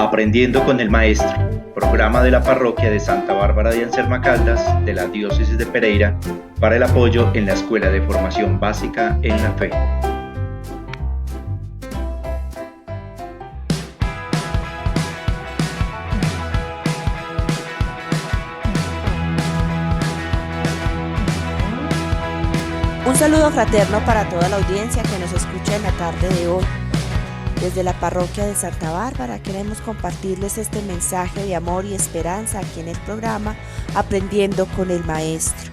Aprendiendo con el Maestro, programa de la parroquia de Santa Bárbara de Anserma Caldas, de la Diócesis de Pereira, para el apoyo en la Escuela de Formación Básica en la Fe. Un saludo fraterno para toda la audiencia que nos escucha en la tarde de hoy. Desde la parroquia de Santa Bárbara queremos compartirles este mensaje de amor y esperanza aquí en el programa Aprendiendo con el Maestro.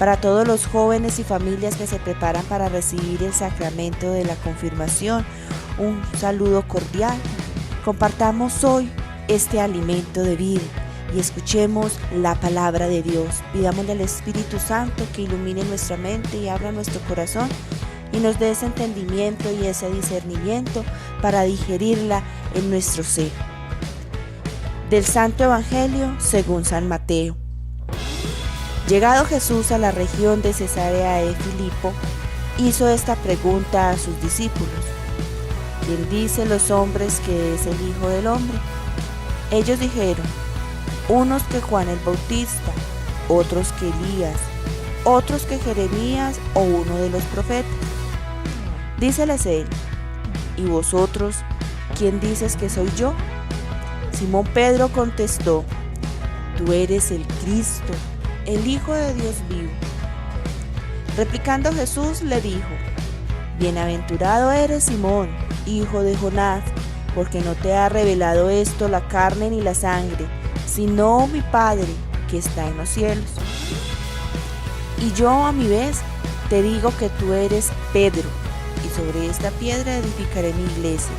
Para todos los jóvenes y familias que se preparan para recibir el sacramento de la confirmación, un saludo cordial. Compartamos hoy este alimento de vida y escuchemos la palabra de Dios. Pidámosle al Espíritu Santo que ilumine nuestra mente y abra nuestro corazón y nos dé ese entendimiento y ese discernimiento para digerirla en nuestro ser. Del Santo Evangelio según San Mateo. Llegado Jesús a la región de Cesarea de Filipo, hizo esta pregunta a sus discípulos: ¿Quién dicen los hombres que es el Hijo del Hombre? Ellos dijeron: unos que Juan el Bautista, otros que Elías, otros que Jeremías o uno de los profetas. Díceles él: ¿y vosotros, quién dices que soy yo? Simón Pedro contestó: tú eres el Cristo, el Hijo de Dios vivo. Replicando Jesús le dijo: bienaventurado eres Simón, hijo de Jonás, porque no te ha revelado esto la carne ni la sangre, sino mi Padre que está en los cielos. Y yo a mi vez te digo que tú eres Pedro, y sobre esta piedra edificaré mi iglesia,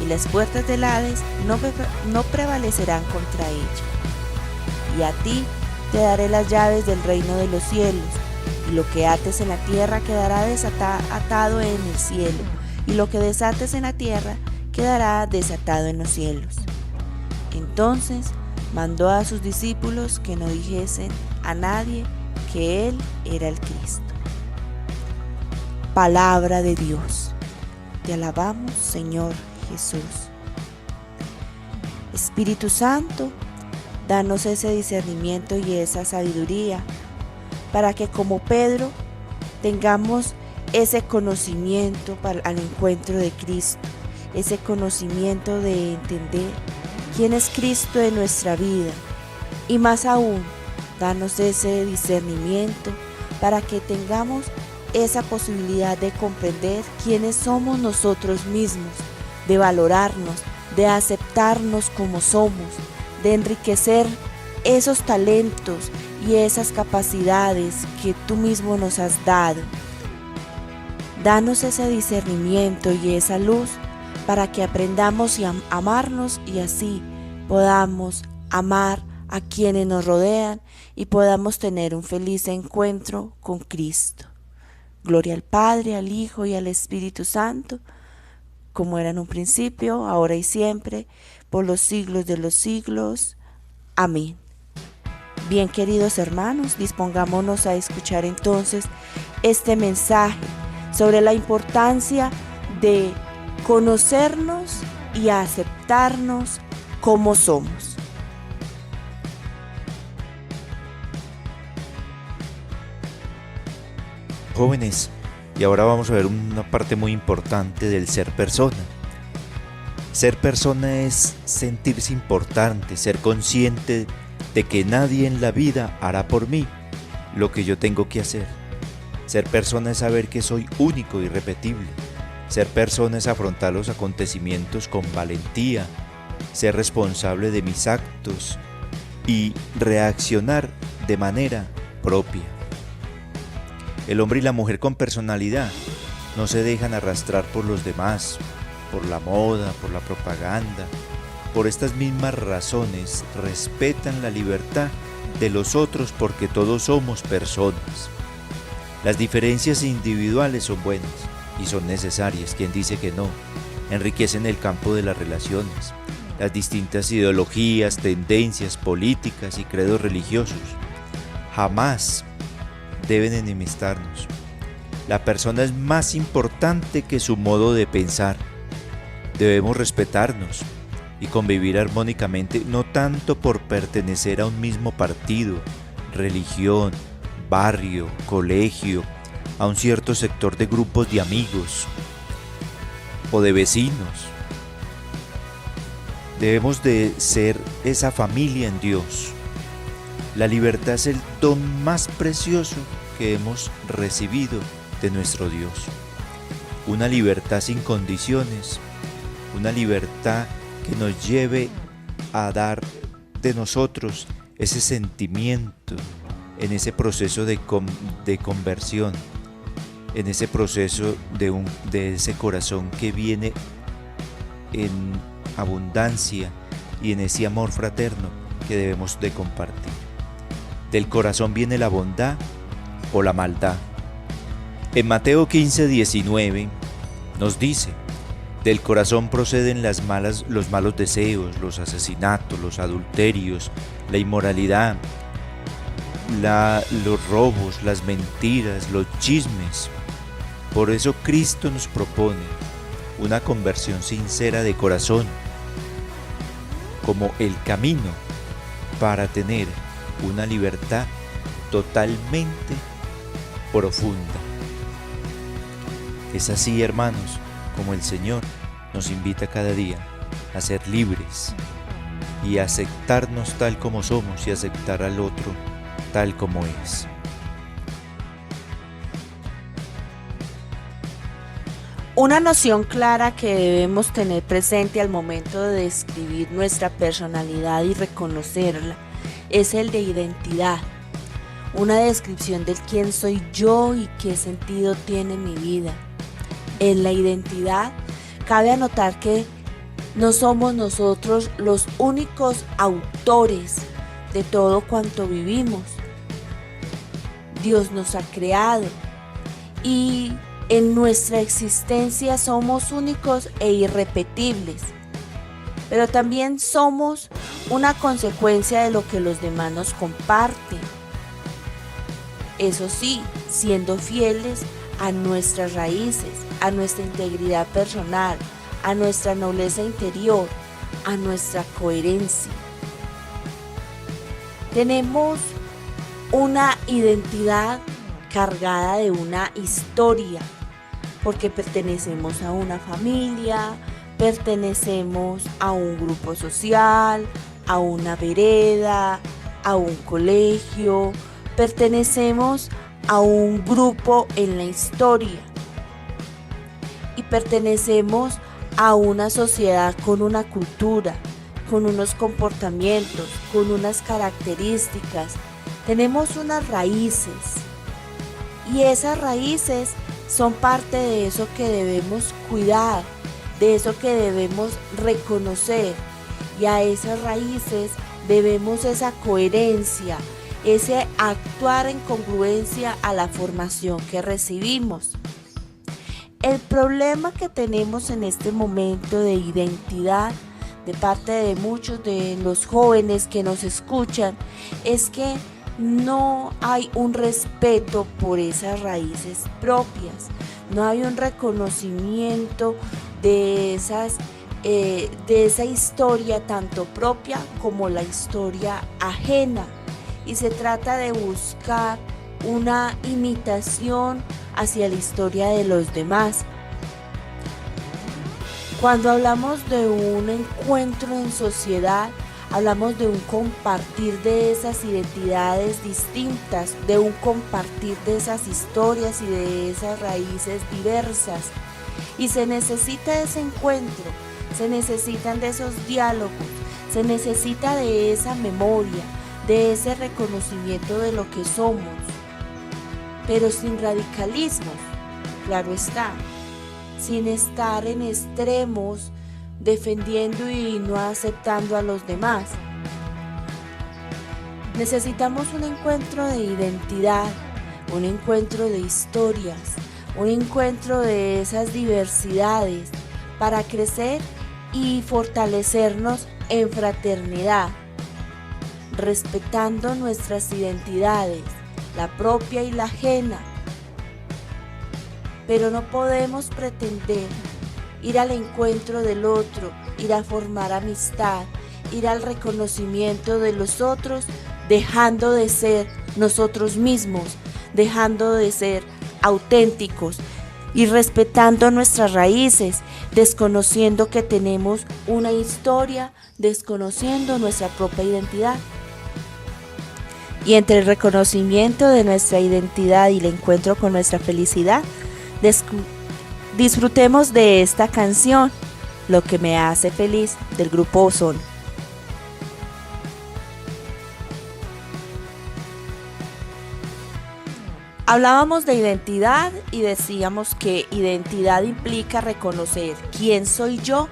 y las puertas del Hades no prevalecerán contra ella. Y a ti te daré las llaves del reino de los cielos, y lo que ates en la tierra quedará atado en el cielo, y lo que desates en la tierra quedará desatado en los cielos. Entonces mandó a sus discípulos que no dijesen a nadie que él era el Cristo. Palabra de Dios. Te alabamos, Señor Jesús. Espíritu Santo, danos ese discernimiento y esa sabiduría para que como Pedro tengamos ese conocimiento al encuentro de Cristo, ese conocimiento de entender quién es Cristo en nuestra vida, y más aún, danos ese discernimiento para que tengamos esa posibilidad de comprender quiénes somos nosotros mismos, de valorarnos, de aceptarnos como somos, de enriquecer esos talentos y esas capacidades que tú mismo nos has dado. Danos ese discernimiento y esa luz para que aprendamos a amarnos y así podamos amar a quienes nos rodean y podamos tener un feliz encuentro con Cristo. Gloria al Padre, al Hijo y al Espíritu Santo, como era en un principio, ahora y siempre, por los siglos de los siglos. Amén. Bien, queridos hermanos, dispongámonos a escuchar entonces este mensaje sobre la importancia de conocernos y aceptarnos como somos. Jóvenes, y ahora vamos a ver una parte muy importante del ser persona. Ser persona es sentirse importante, ser consciente de que nadie en la vida hará por mí lo que yo tengo que hacer. Ser persona es saber que soy único y irrepetible. Ser persona es afrontar los acontecimientos con valentía, ser responsable de mis actos y reaccionar de manera propia. El hombre y la mujer con personalidad no se dejan arrastrar por los demás, por la moda, por la propaganda. Por estas mismas razones respetan la libertad de los otros porque todos somos personas. Las diferencias individuales son buenas y son necesarias, quien dice que no, enriquecen el campo de las relaciones. Las distintas ideologías, tendencias políticas y credos religiosos jamás deben enemistarnos. La persona es más importante que su modo de pensar. Debemos respetarnos, y convivir armónicamente, no tanto por pertenecer a un mismo partido, religión, barrio, colegio, a un cierto sector de grupos de amigos o de vecinos. Debemos de ser esa familia en Dios. La libertad es el don más precioso que hemos recibido de nuestro Dios. Una libertad sin condiciones, una libertad que nos lleve a dar de nosotros ese sentimiento en ese proceso de conversión, en ese proceso de ese corazón que viene en abundancia y en ese amor fraterno que debemos de compartir. Del corazón viene la bondad o la maldad. En Mateo 15:19 nos dice: del corazón proceden los malos deseos, los asesinatos, los adulterios, la inmoralidad, los robos, las mentiras, los chismes. Por eso Cristo nos propone una conversión sincera de corazón como el camino para tener una libertad totalmente profunda. Es así, hermanos, como el Señor nos invita cada día a ser libres y a aceptarnos tal como somos y aceptar al otro tal como es. Una noción clara que debemos tener presente al momento de describir nuestra personalidad y reconocerla es el de identidad. Una descripción del quién soy yo y qué sentido tiene mi vida. En la identidad cabe anotar que no somos nosotros los únicos autores de todo cuanto vivimos. Dios nos ha creado y en nuestra existencia somos únicos e irrepetibles, pero también somos una consecuencia de lo que los demás nos comparten. Eso sí, siendo fieles a nuestras raíces, a nuestra integridad personal, a nuestra nobleza interior, a nuestra coherencia. Tenemos una identidad cargada de una historia, porque pertenecemos a una familia, pertenecemos a un grupo social, a una vereda, a un colegio, pertenecemos a un grupo en la historia y pertenecemos a una sociedad con una cultura, con unos comportamientos, con unas características. Tenemos unas raíces y esas raíces son parte de eso que debemos cuidar, de eso que debemos reconocer, y a esas raíces debemos esa coherencia, ese actuar en congruencia a la formación que recibimos. El problema que tenemos en este momento de identidad de parte de muchos de los jóvenes que nos escuchan es que no hay un respeto por esas raíces propias, no hay un reconocimiento de esa historia tanto propia como la historia ajena, y se trata de buscar una imitación hacia la historia de los demás. Cuando hablamos de un encuentro en sociedad, hablamos de un compartir de esas identidades distintas, de un compartir de esas historias y de esas raíces diversas. Y se necesita ese encuentro, se necesitan de esos diálogos, se necesita de esa memoria, de ese reconocimiento de lo que somos, pero sin radicalismos, claro está, sin estar en extremos, defendiendo y no aceptando a los demás. Necesitamos un encuentro de identidad, un encuentro de historias, un encuentro de esas diversidades para crecer y fortalecernos en fraternidad, respetando nuestras identidades, la propia y la ajena. Pero no podemos pretender ir al encuentro del otro ir a formar amistad, ir al reconocimiento de los otros, dejando de ser nosotros mismos, dejando de ser auténticos y respetando nuestras raíces, desconociendo que tenemos una historia, desconociendo nuestra propia identidad. Y entre el reconocimiento de nuestra identidad y el encuentro con nuestra felicidad, disfrutemos de esta canción, Lo que me hace feliz, del grupo Ozón. Hablábamos de identidad y decíamos que identidad implica reconocer quién soy yo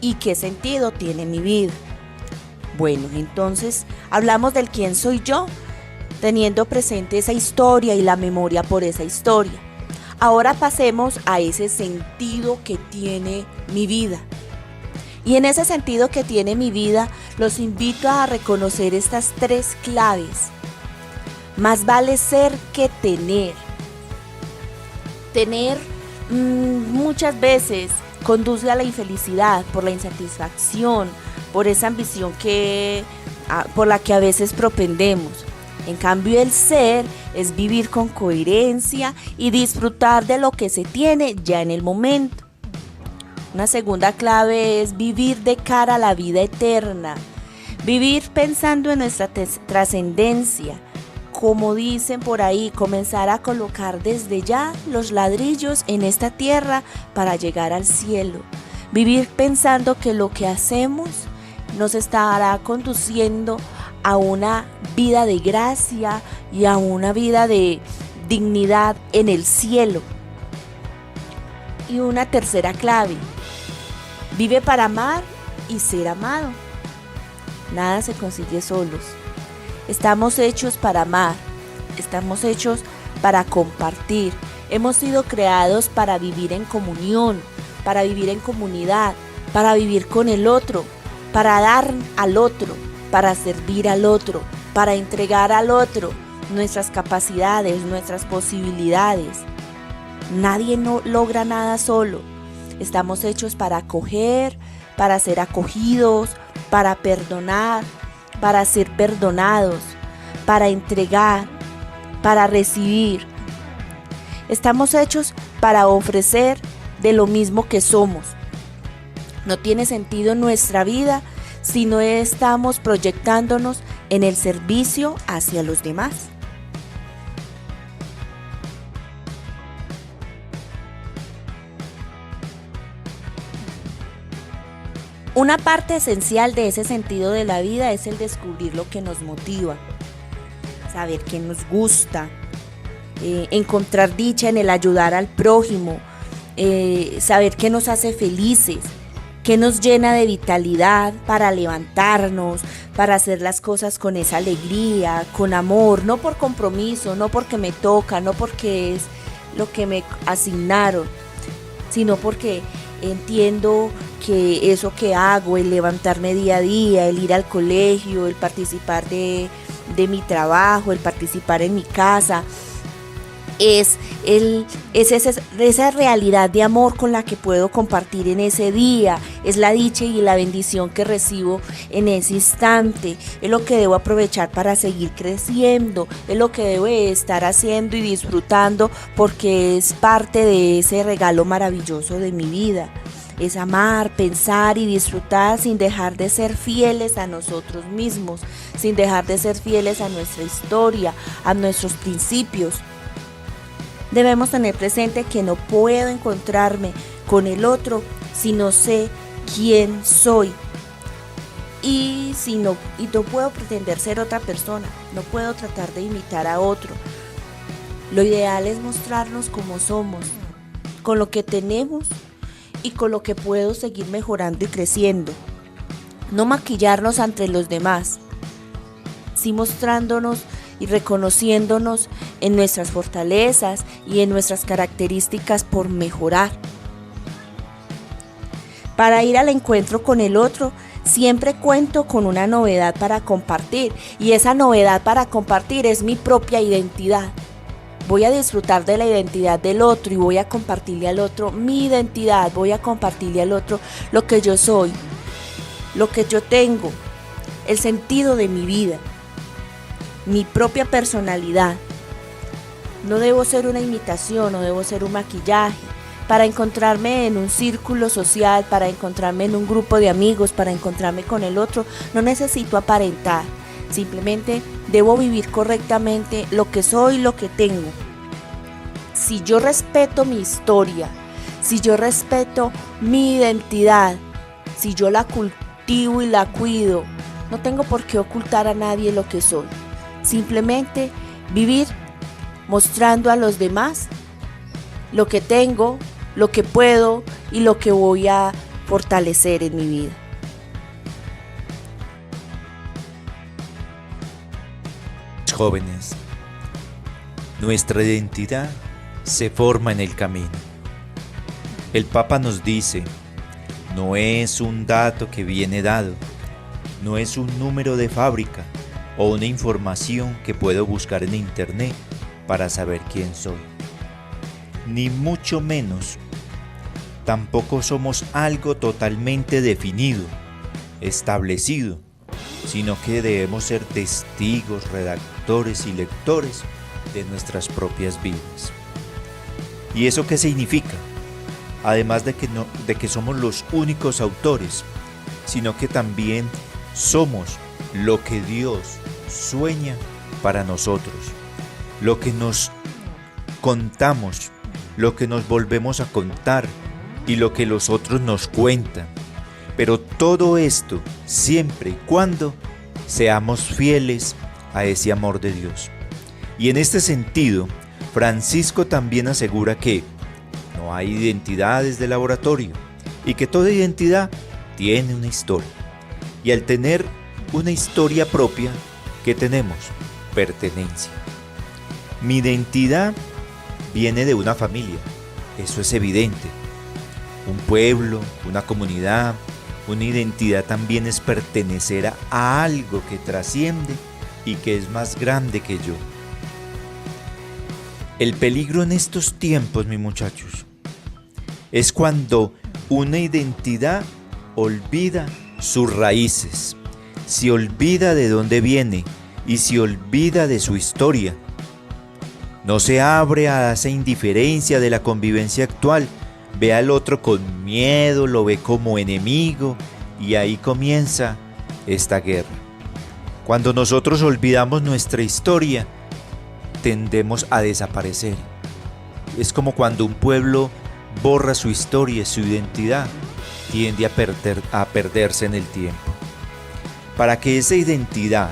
y qué sentido tiene mi vida. Bueno, entonces hablamos del quién soy yo, teniendo presente esa historia y la memoria por esa historia. Ahora pasemos a ese sentido que tiene mi vida. Y en ese sentido que tiene mi vida, los invito a reconocer estas 3 claves. Más vale ser que tener. Tener muchas veces conduce a la infelicidad por la insatisfacción, por esa ambición por la que a veces propendemos. En cambio, el ser es vivir con coherencia y disfrutar de lo que se tiene ya en el momento. Una segunda clave es vivir de cara a la vida eterna, vivir pensando en nuestra trascendencia. Como dicen por ahí, comenzar a colocar desde ya los ladrillos en esta tierra para llegar al cielo. Vivir pensando que lo que hacemos nos estará conduciendo a una vida de gracia y a una vida de dignidad en el cielo. Y una tercera clave, vive para amar y ser amado. Nada se consigue solos. Estamos hechos para amar, estamos hechos para compartir. Hemos sido creados para vivir en comunión, para vivir en comunidad, para vivir con el otro, para dar al otro, para servir al otro, para entregar al otro nuestras capacidades, nuestras posibilidades. Nadie logra nada solo. Estamos hechos para acoger, para ser acogidos, para perdonar, para ser perdonados, para entregar, para recibir. Estamos hechos para ofrecer de lo mismo que somos. No tiene sentido nuestra vida si no estamos proyectándonos en el servicio hacia los demás. Una parte esencial de ese sentido de la vida es el descubrir lo que nos motiva, saber qué nos gusta, encontrar dicha en el ayudar al prójimo, saber qué nos hace felices, qué nos llena de vitalidad para levantarnos, para hacer las cosas con esa alegría, con amor, no por compromiso, no porque me toca, no porque es lo que me asignaron, sino porque entiendo que eso que hago, el levantarme día a día, el ir al colegio, el participar de mi trabajo, el participar en mi casa, es esa realidad de amor con la que puedo compartir en ese día, es la dicha y la bendición que recibo en ese instante, es lo que debo aprovechar para seguir creciendo, es lo que debo estar haciendo y disfrutando porque es parte de ese regalo maravilloso de mi vida. Es amar, pensar y disfrutar sin dejar de ser fieles a nosotros mismos, sin dejar de ser fieles a nuestra historia, a nuestros principios. Debemos tener presente que no puedo encontrarme con el otro si no sé quién soy. Y no puedo pretender ser otra persona, no puedo tratar de imitar a otro. Lo ideal es mostrarnos como somos, con lo que tenemos y con lo que puedo seguir mejorando y creciendo. No maquillarnos ante los demás, sí mostrándonos y reconociéndonos en nuestras fortalezas y en nuestras características por mejorar. Para ir al encuentro con el otro, siempre cuento con una novedad para compartir, y esa novedad para compartir es mi propia identidad. Voy a disfrutar de la identidad del otro y voy a compartirle al otro mi identidad, voy a compartirle al otro lo que yo soy. lo que yo tengo, el sentido de mi vida, mi propia personalidad. No debo ser una imitación, no debo ser un maquillaje. Para encontrarme en un círculo social, para encontrarme en un grupo de amigos, para encontrarme con el otro, no necesito aparentar. Simplemente debo vivir correctamente lo que soy, lo que tengo. Si yo respeto mi historia, si yo respeto mi identidad, si yo la cultivo y la cuido, no tengo por qué ocultar a nadie lo que soy. Simplemente vivir mostrando a los demás lo que tengo, lo que puedo y lo que voy a fortalecer en mi vida. Jóvenes, nuestra identidad se forma en el camino. El Papa nos dice, no es un dato que viene dado, no es un número de fábrica o una información que puedo buscar en internet para saber quién soy. Ni mucho menos, tampoco somos algo totalmente definido, establecido, sino que debemos ser testigos, redactores y lectores de nuestras propias vidas. ¿Y eso qué significa? Además de que somos los únicos autores, sino que también somos lo que Dios sueña para nosotros, lo que nos contamos, lo que nos volvemos a contar y lo que los otros nos cuentan. Pero todo esto siempre y cuando seamos fieles a ese amor de Dios. Y en este sentido, Francisco también asegura que no hay identidades de laboratorio y que toda identidad tiene una historia. Y al tener una historia propia, ¿qué tenemos? Pertenencia. Mi identidad viene de una familia, eso es evidente. Un pueblo, una comunidad, una identidad también es pertenecer a algo que trasciende y que es más grande que yo. El peligro en estos tiempos, mis muchachos, es cuando una identidad olvida sus raíces, se olvida de dónde viene y se olvida de su historia. No se abre a esa indiferencia de la convivencia actual, ve al otro con miedo, lo ve como enemigo y ahí comienza esta guerra. Cuando nosotros olvidamos nuestra historia, tendemos a desaparecer. Es como cuando un pueblo borra su historia, su identidad, tiende a perderse en el tiempo. Para que esa identidad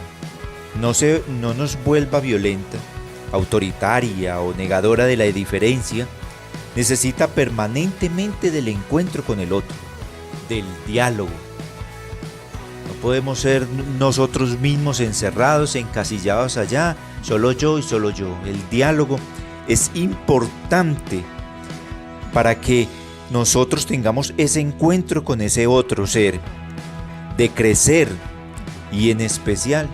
no nos vuelva violenta, autoritaria o negadora de la diferencia, necesita permanentemente del encuentro con el otro, del diálogo. No podemos ser nosotros mismos encerrados, encasillados allá, solo yo y solo yo. El diálogo es importante para que nosotros tengamos ese encuentro con ese otro ser, de crecer, y en especial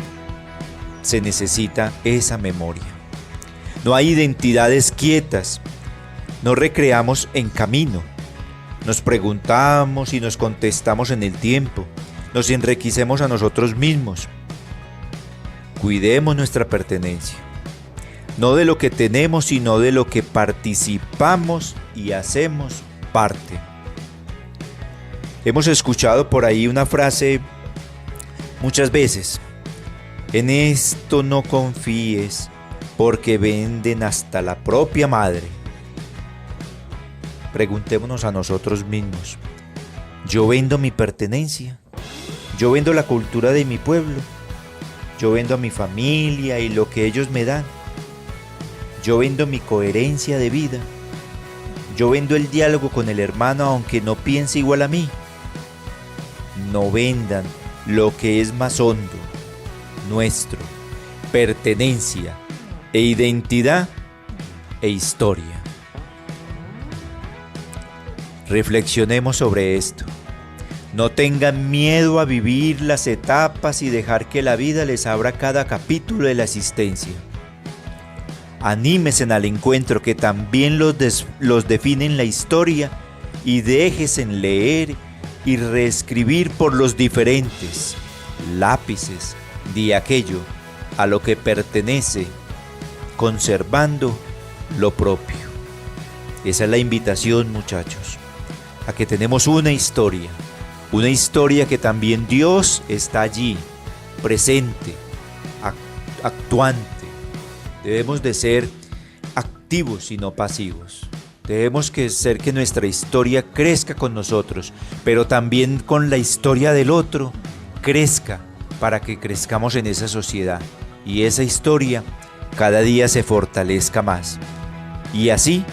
se necesita esa memoria. No hay identidades quietas, no recreamos en camino, nos preguntamos y nos contestamos en el tiempo, nos enriquecemos a nosotros mismos. Cuidemos nuestra pertenencia, no de lo que tenemos, sino de lo que participamos y hacemos parte. Hemos escuchado por ahí una frase muchas veces: en esto no confíes, porque venden hasta la propia madre. Preguntémonos a nosotros mismos: ¿yo vendo mi pertenencia? ¿Yo vendo la cultura de mi pueblo? ¿Yo vendo a mi familia y lo que ellos me dan? ¿Yo vendo mi coherencia de vida? ¿Yo vendo el diálogo con el hermano aunque no piense igual a mí? No vendan lo que es más hondo, nuestro, pertenencia e identidad e historia. Reflexionemos sobre esto. No tengan miedo a vivir las etapas y dejar que la vida les abra cada capítulo de la existencia. Anímense al encuentro que también los define en la historia y déjense leer y reescribir por los diferentes lápices de aquello a lo que pertenece, conservando lo propio. Esa es la invitación, muchachos, a que tenemos una historia que también Dios está allí, presente, actuante. Debemos de ser activos y no pasivos. Debemos ser que nuestra historia crezca con nosotros, pero también con la historia del otro crezca, para que crezcamos en esa sociedad y esa historia cada día se fortalezca más. Y así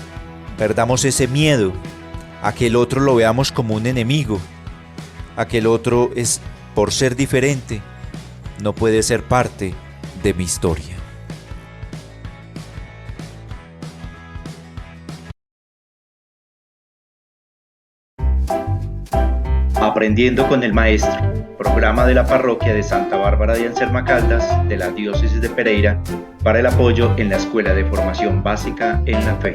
perdamos ese miedo a que el otro lo veamos como un enemigo, a que el otro es, por ser diferente, no puede ser parte de mi historia. Aprendiendo con el Maestro, programa de la parroquia de Santa Bárbara de Anserma Caldas de la Diócesis de Pereira para el apoyo en la Escuela de Formación Básica en la Fe.